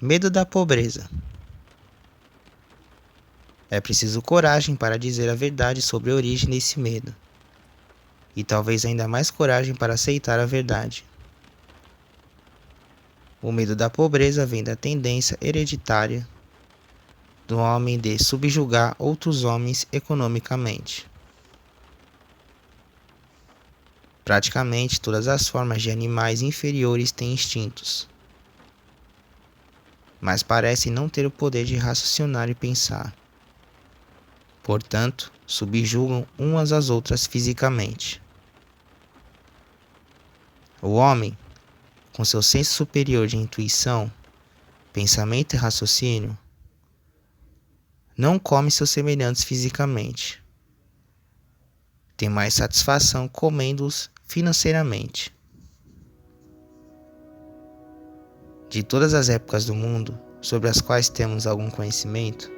Medo da pobreza. É preciso coragem para dizer a verdade sobre a origem desse medo. E talvez ainda mais coragem para aceitar a verdade. O medo da pobreza vem da tendência hereditária do homem de subjugar outros homens economicamente. Praticamente todas as formas de animais inferiores têm instintos, mas parecem não ter o poder de raciocinar e pensar. Portanto, subjugam umas às outras fisicamente. O homem, com seu senso superior de intuição, pensamento e raciocínio, não come seus semelhantes fisicamente. Tem mais satisfação comendo-os financeiramente. De todas as épocas do mundo sobre as quais temos algum conhecimento,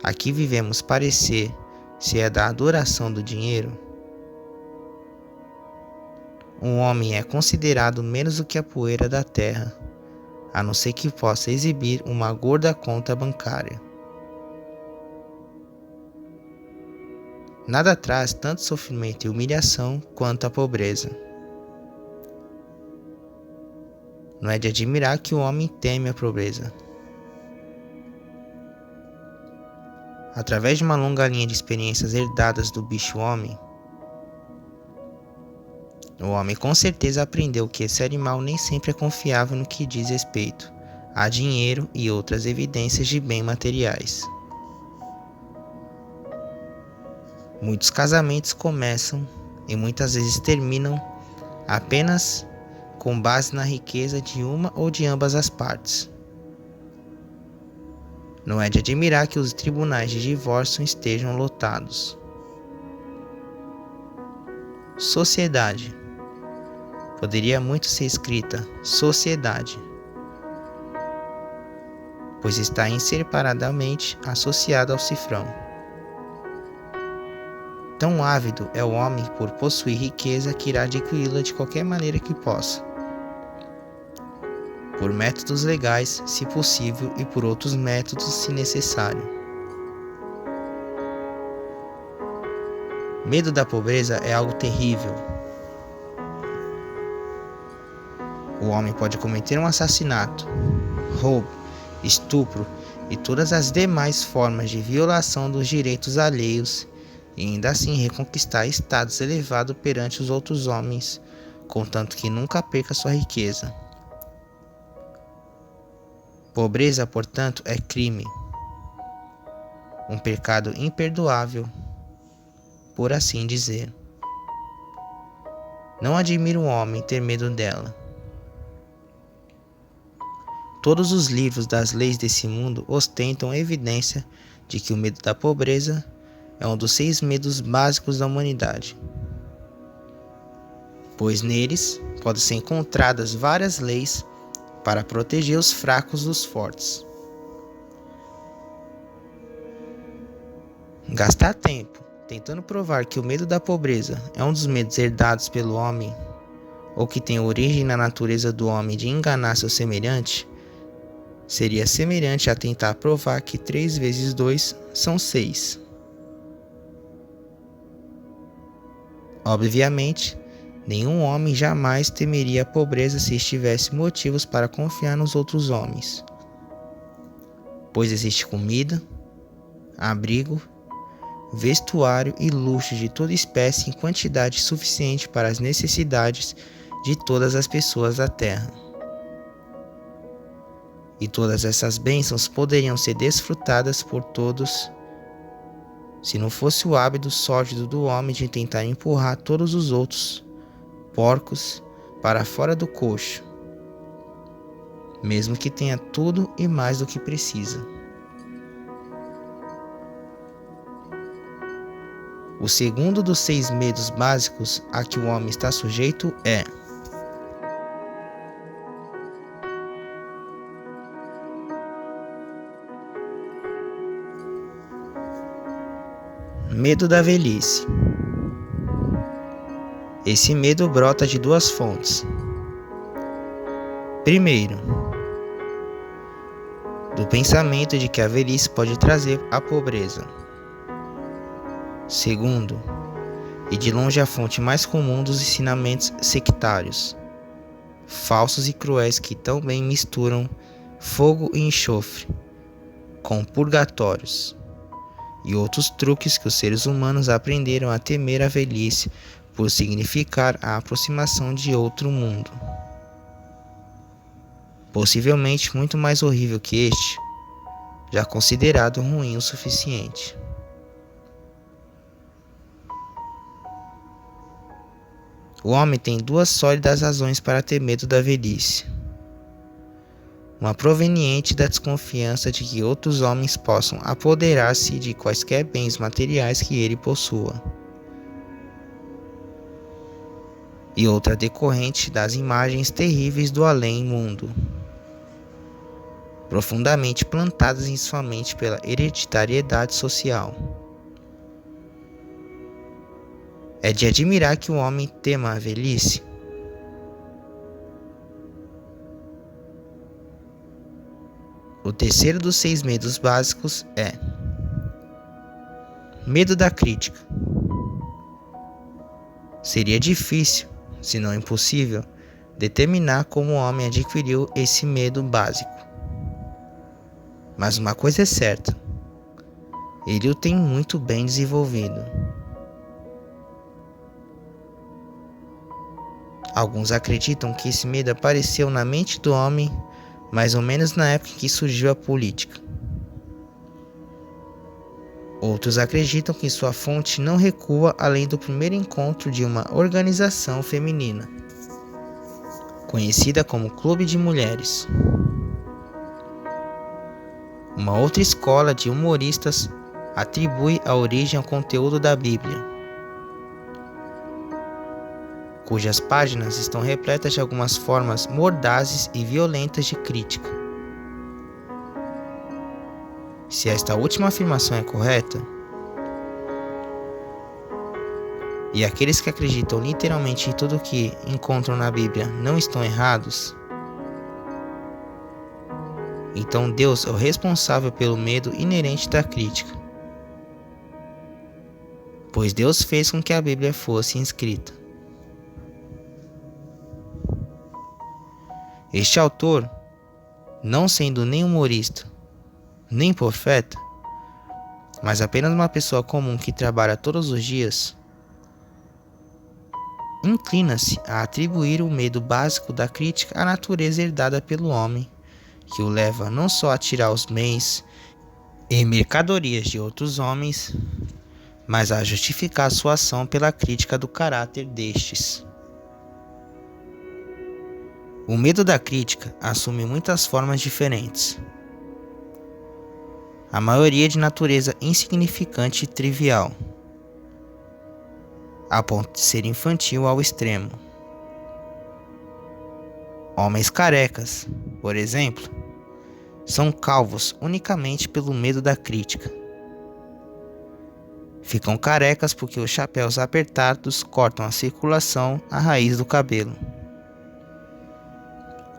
aqui vivemos parecer se é da adoração do dinheiro. Um homem é considerado menos do que a poeira da terra, a não ser que possa exibir uma gorda conta bancária. Nada traz tanto sofrimento e humilhação quanto a pobreza. Não é de admirar que o homem teme a pobreza. Através de uma longa linha de experiências herdadas do bicho-homem, o homem com certeza aprendeu que esse animal nem sempre é confiável no que diz respeito a dinheiro e outras evidências de bens materiais. Muitos casamentos começam e muitas vezes terminam apenas com base na riqueza de uma ou de ambas as partes. Não é de admirar que os tribunais de divórcio estejam lotados. Sociedade. Poderia muito ser escrita sociedade, pois está inseparadamente associada ao cifrão. Tão ávido é o homem por possuir riqueza que irá adquiri-la de qualquer maneira que possa, por métodos legais, se possível, e por outros métodos, se necessário. Medo da pobreza é algo terrível. O homem pode cometer um assassinato, roubo, estupro e todas as demais formas de violação dos direitos alheios e ainda assim reconquistar status elevado perante os outros homens, contanto que nunca perca sua riqueza. Pobreza, portanto, é crime, um pecado imperdoável, por assim dizer. Não admira um homem ter medo dela. Todos os livros das leis desse mundo ostentam a evidência de que o medo da pobreza é um dos 6 medos básicos da humanidade, pois neles podem ser encontradas várias leis para proteger os fracos dos fortes. Gastar tempo tentando provar que o medo da pobreza é um dos medos herdados pelo homem, ou que tem origem na natureza do homem de enganar seu semelhante, seria semelhante a tentar provar que 3 vezes 2 são 6. Obviamente, nenhum homem jamais temeria a pobreza se tivesse motivos para confiar nos outros homens, pois existe comida, abrigo, vestuário e luxo de toda espécie em quantidade suficiente para as necessidades de todas as pessoas da terra. E todas essas bênçãos poderiam ser desfrutadas por todos se não fosse o hábito sórdido do homem de tentar empurrar todos os outros porcos para fora do coxo, mesmo que tenha tudo e mais do que precisa. O segundo dos 6 medos básicos a que o homem está sujeito é: medo da velhice. Esse medo brota de 2 fontes. Primeiro, do pensamento de que a velhice pode trazer a pobreza. Segundo, e de longe a fonte mais comum dos ensinamentos sectários, falsos e cruéis que também misturam fogo e enxofre com purgatórios e outros truques que os seres humanos aprenderam a temer a velhice por significar a aproximação de outro mundo, possivelmente muito mais horrível que este, já considerado ruim o suficiente. O homem tem duas sólidas razões para ter medo da velhice. Uma proveniente da desconfiança de que outros homens possam apoderar-se de quaisquer bens materiais que ele possua. E outra decorrente das imagens terríveis do além-mundo, profundamente plantadas em sua mente pela hereditariedade social. É de admirar que o homem tema a velhice. O terceiro dos 6 medos básicos é medo da crítica. Seria difícil, se não impossível, determinar como o homem adquiriu esse medo básico. Mas uma coisa é certa, ele o tem muito bem desenvolvido. Alguns acreditam que esse medo apareceu na mente do homem mais ou menos na época em que surgiu a política. Outros acreditam que sua fonte não recua além do primeiro encontro de uma organização feminina, conhecida como Clube de Mulheres. Uma outra escola de humoristas atribui a origem ao conteúdo da Bíblia, cujas páginas estão repletas de algumas formas mordazes e violentas de crítica. Se esta última afirmação é correta, e aqueles que acreditam literalmente em tudo o que encontram na Bíblia não estão errados, então Deus é o responsável pelo medo inerente da crítica, pois Deus fez com que a Bíblia fosse escrita. Este autor, não sendo nem humorista, nem profeta, mas apenas uma pessoa comum que trabalha todos os dias, inclina-se a atribuir o medo básico da crítica à natureza herdada pelo homem, que o leva não só a tirar os bens e mercadorias de outros homens, mas a justificar sua ação pela crítica do caráter destes. O medo da crítica assume muitas formas diferentes, a maioria de natureza insignificante e trivial, a ponto de ser infantil ao extremo. Homens carecas, por exemplo, são calvos unicamente pelo medo da crítica. Ficam carecas porque os chapéus apertados cortam a circulação à raiz do cabelo.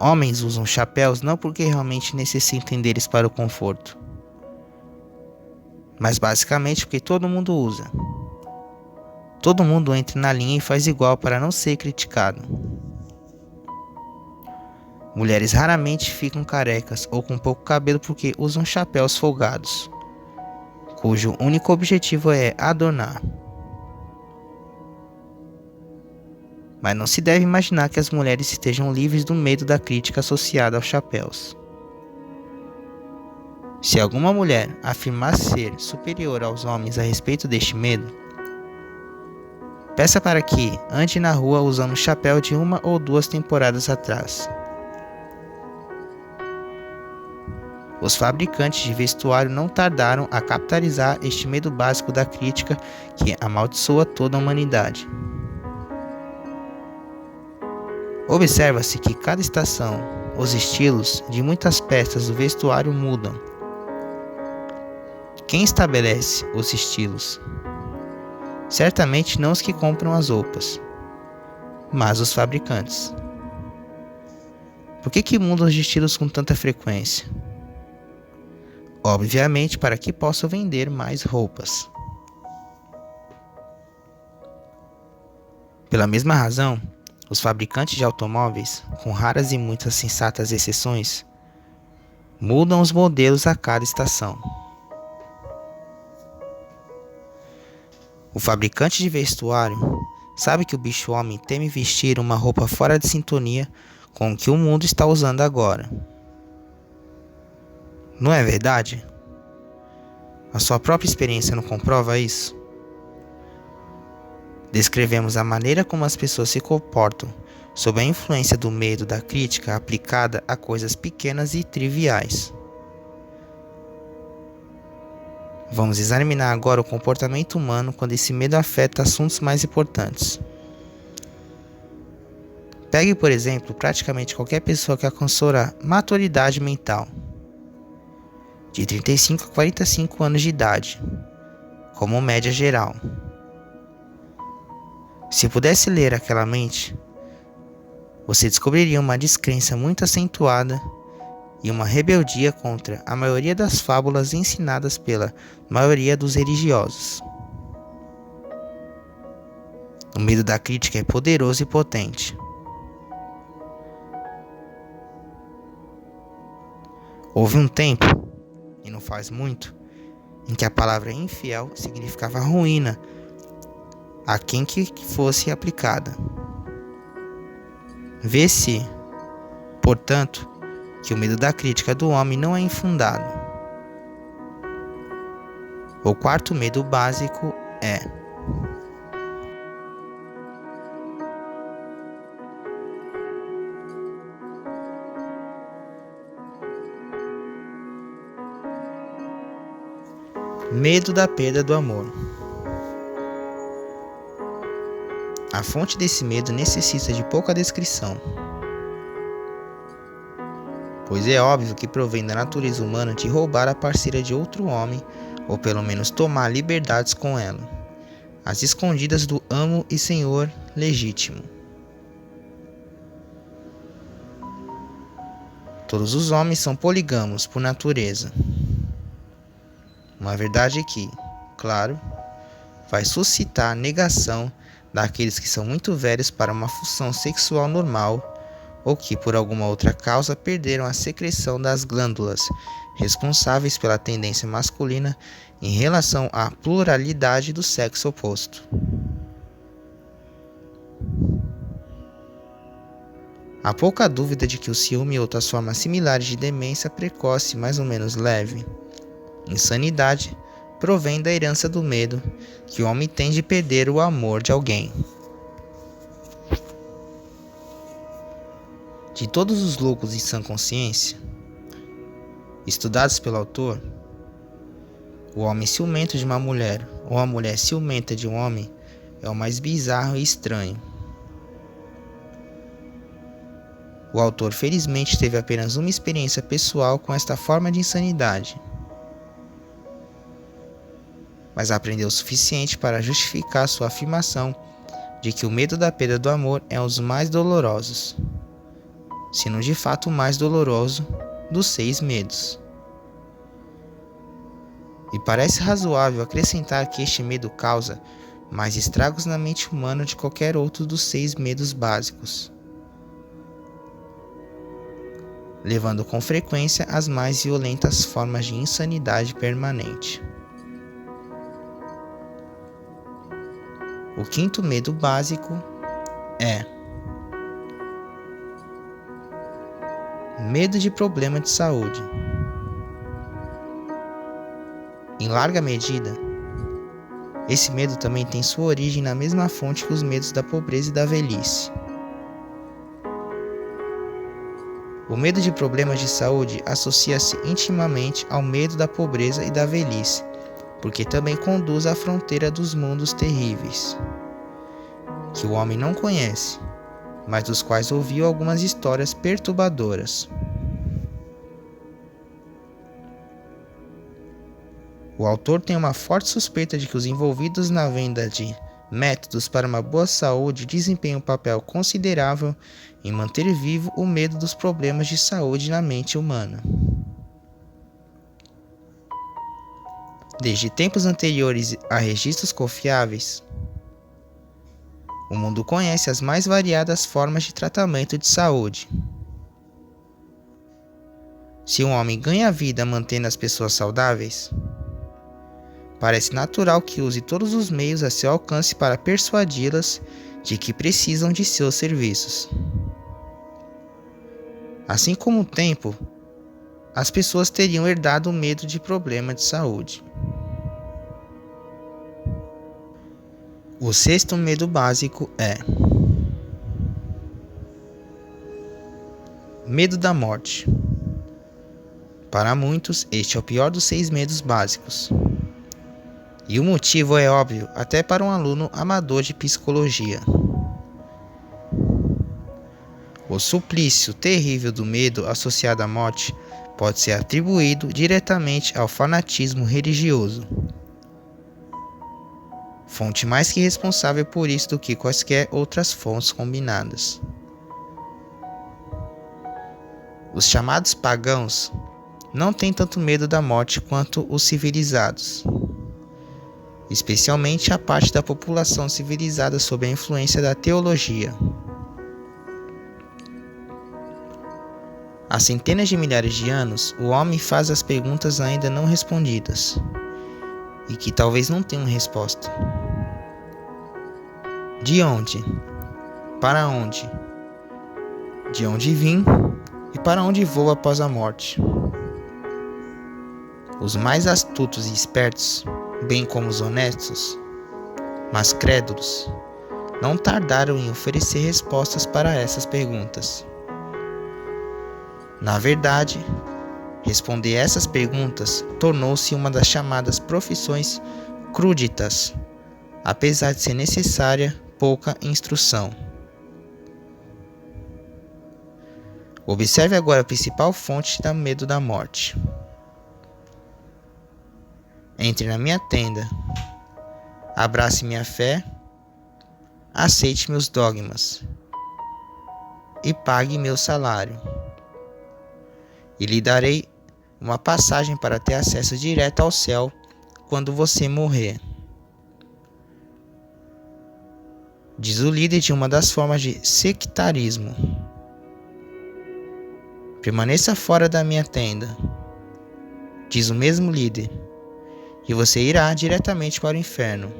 Homens usam chapéus não porque realmente necessitem deles para o conforto, mas basicamente porque todo mundo usa. Todo mundo entra na linha e faz igual para não ser criticado. Mulheres raramente ficam carecas ou com pouco cabelo porque usam chapéus folgados, cujo único objetivo é adornar. Mas não se deve imaginar que as mulheres estejam livres do medo da crítica associada aos chapéus. Se alguma mulher afirmar ser superior aos homens a respeito deste medo, peça para que ande na rua usando o chapéu de 1 ou 2 temporadas atrás. Os fabricantes de vestuário não tardaram a capitalizar este medo básico da crítica que amaldiçoa toda a humanidade. Observa-se que cada estação, os estilos de muitas peças do vestuário mudam. Quem estabelece os estilos? Certamente não os que compram as roupas, mas os fabricantes. Por que mudam os estilos com tanta frequência? obviamente para que possam vender mais roupas. Pela mesma razão, os fabricantes de automóveis, com raras e muitas sensatas exceções, mudam os modelos a cada estação. O fabricante de vestuário sabe que o bicho-homem teme vestir uma roupa fora de sintonia com o que o mundo está usando agora. Não é verdade? A sua própria experiência não comprova isso? Descrevemos a maneira como as pessoas se comportam sob a influência do medo da crítica aplicada a coisas pequenas e triviais. Vamos examinar agora o comportamento humano quando esse medo afeta assuntos mais importantes. Pegue, por exemplo, praticamente qualquer pessoa que alcançou a maturidade mental, de 35 a 45 anos de idade, como média geral. Se pudesse ler aquela mente, você descobriria uma descrença muito acentuada e uma rebeldia contra a maioria das fábulas ensinadas pela maioria dos religiosos. O medo da crítica é poderoso e potente. Houve um tempo, e não faz muito, em que a palavra infiel significava ruína a quem que fosse aplicada. Vê-se, portanto, que o medo da crítica do homem não é infundado. O quarto medo básico é: medo da perda do amor. A fonte desse medo necessita de pouca descrição, pois é óbvio que provém da natureza humana de roubar a parceira de outro homem, ou pelo menos tomar liberdades com ela, às escondidas do amo e senhor legítimo. Todos os homens são polígamos por natureza. Uma verdade que, claro, vai suscitar a negação daqueles que são muito velhos para uma função sexual normal ou que, por alguma outra causa, perderam a secreção das glândulas responsáveis pela tendência masculina em relação à pluralidade do sexo oposto. Há pouca dúvida de que o ciúme e outras formas similares de demência precoce mais ou menos leve, insanidade, provém da herança do medo que o homem tem de perder o amor de alguém. De todos os loucos em sã consciência, estudados pelo autor, o homem ciumento de uma mulher ou a mulher ciumenta de um homem é o mais bizarro e estranho. O autor felizmente teve apenas uma experiência pessoal com esta forma de insanidade, mas aprendeu o suficiente para justificar sua afirmação de que o medo da perda do amor é um dos mais dolorosos, se não de fato o mais doloroso, dos 6 medos. E parece razoável acrescentar que este medo causa mais estragos na mente humana de qualquer outro dos 6 medos básicos, levando com frequência às mais violentas formas de insanidade permanente. O quinto medo básico é medo de problema de saúde. Em larga medida, esse medo também tem sua origem na mesma fonte que os medos da pobreza e da velhice. O medo de problemas de saúde associa-se intimamente ao medo da pobreza e da velhice, porque também conduz à fronteira dos mundos terríveis, que o homem não conhece, mas dos quais ouviu algumas histórias perturbadoras. O autor tem uma forte suspeita de que os envolvidos na venda de métodos para uma boa saúde desempenham um papel considerável em manter vivo o medo dos problemas de saúde na mente humana. Desde tempos anteriores a registros confiáveis, o mundo conhece as mais variadas formas de tratamento de saúde. Se um homem ganha vida mantendo as pessoas saudáveis, parece natural que use todos os meios a seu alcance para persuadi-las de que precisam de seus serviços. Assim como o tempo, as pessoas teriam herdado o medo de problema de saúde. O sexto medo básico é medo da morte. Para muitos, este é o pior dos 6 medos básicos. E o motivo é óbvio até para um aluno amador de psicologia. O suplício terrível do medo associado à morte pode ser atribuído diretamente ao fanatismo religioso, fonte mais que responsável por isso do que quaisquer outras fontes combinadas. Os chamados pagãos não têm tanto medo da morte quanto os civilizados, especialmente a parte da população civilizada sob a influência da teologia. Há centenas de milhares de anos, o homem faz as perguntas ainda não respondidas, e que talvez não tenham resposta. De onde? Para onde? De onde vim e para onde vou após a morte? Os mais astutos e espertos, bem como os honestos, mas crédulos, não tardaram em oferecer respostas para essas perguntas. Na verdade, responder essas perguntas tornou-se uma das chamadas profissões cruditas, apesar de ser necessária pouca instrução. Observe agora a principal fonte do medo da morte. Entre na minha tenda, abrace minha fé, aceite meus dogmas e pague meu salário. E lhe darei uma passagem para ter acesso direto ao céu quando você morrer. Diz o líder de uma das formas de sectarismo. Permaneça fora da minha tenda, diz o mesmo líder, e você irá diretamente para o inferno,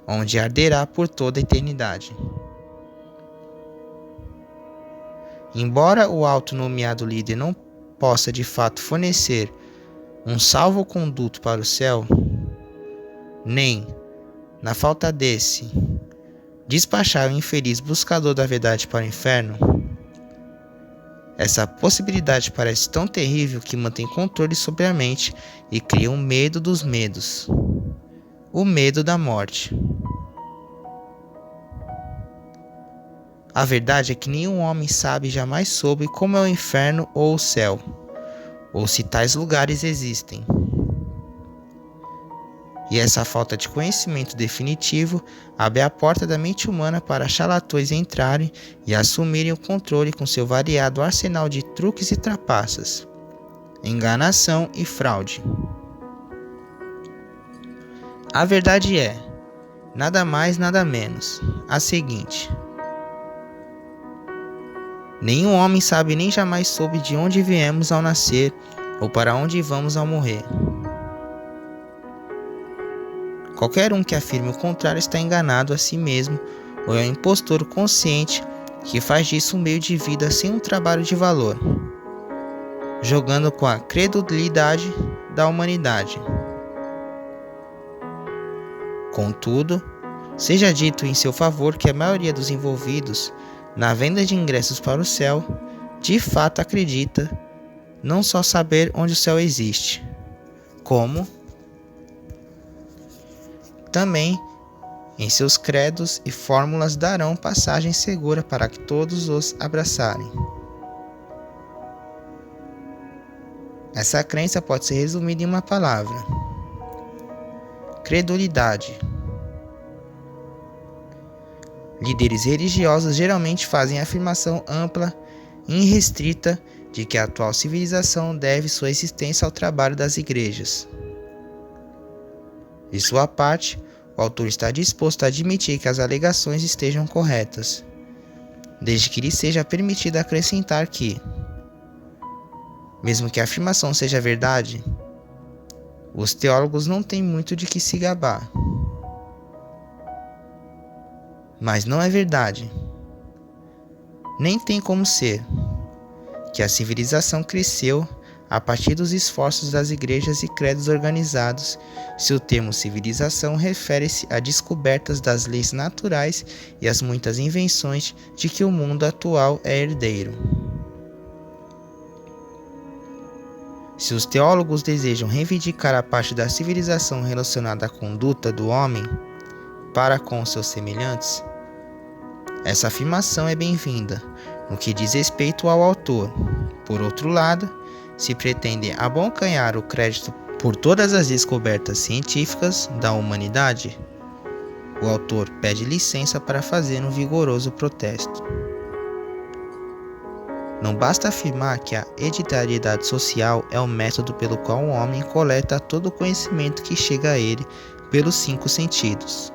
onde arderá por toda a eternidade. Embora o autonomeado líder não possa de fato fornecer um salvo-conduto para o céu, nem, na falta desse, despachar o infeliz buscador da verdade para o inferno, essa possibilidade parece tão terrível que mantém controle sobre a mente e cria um medo dos medos, o medo da morte. A verdade é que nenhum homem sabe jamais soube como é o inferno ou o céu, ou se tais lugares existem. E essa falta de conhecimento definitivo abre a porta da mente humana para charlatões entrarem e assumirem o controle com seu variado arsenal de truques e trapaças, enganação e fraude. A verdade é, nada mais nada menos, a seguinte: nenhum homem sabe nem jamais soube de onde viemos ao nascer ou para onde vamos ao morrer. Qualquer um que afirme o contrário está enganado a si mesmo ou é um impostor consciente que faz disso um meio de vida sem um trabalho de valor, jogando com a credulidade da humanidade. Contudo, seja dito em seu favor que a maioria dos envolvidos na venda de ingressos para o céu de fato acredita não só saber onde o céu existe, como também em seus credos e fórmulas darão passagem segura para que todos os abraçarem. Essa crença pode ser resumida em uma palavra: credulidade. Líderes religiosos geralmente fazem a afirmação ampla e irrestrita de que a atual civilização deve sua existência ao trabalho das igrejas. De sua parte, o autor está disposto a admitir que as alegações estejam corretas, desde que lhe seja permitido acrescentar que, mesmo que a afirmação seja verdade, os teólogos não têm muito de que se gabar. Mas não é verdade, nem tem como ser, que a civilização cresceu a partir dos esforços das igrejas e credos organizados, se o termo civilização refere-se a descobertas das leis naturais e às muitas invenções de que o mundo atual é herdeiro. Se os teólogos desejam reivindicar a parte da civilização relacionada à conduta do homem para com seus semelhantes, essa afirmação é bem-vinda no que diz respeito ao autor. Por outro lado, se pretendem abocanhar o crédito por todas as descobertas científicas da humanidade, o autor pede licença para fazer um vigoroso protesto. Não basta afirmar que a hereditariedade social é o método pelo qual o homem coleta todo o conhecimento que chega a ele pelos 5 sentidos.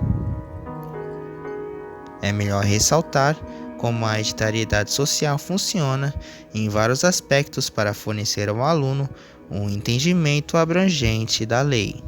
É melhor ressaltar como a hereditariedade social funciona em vários aspectos para fornecer ao aluno um entendimento abrangente da lei.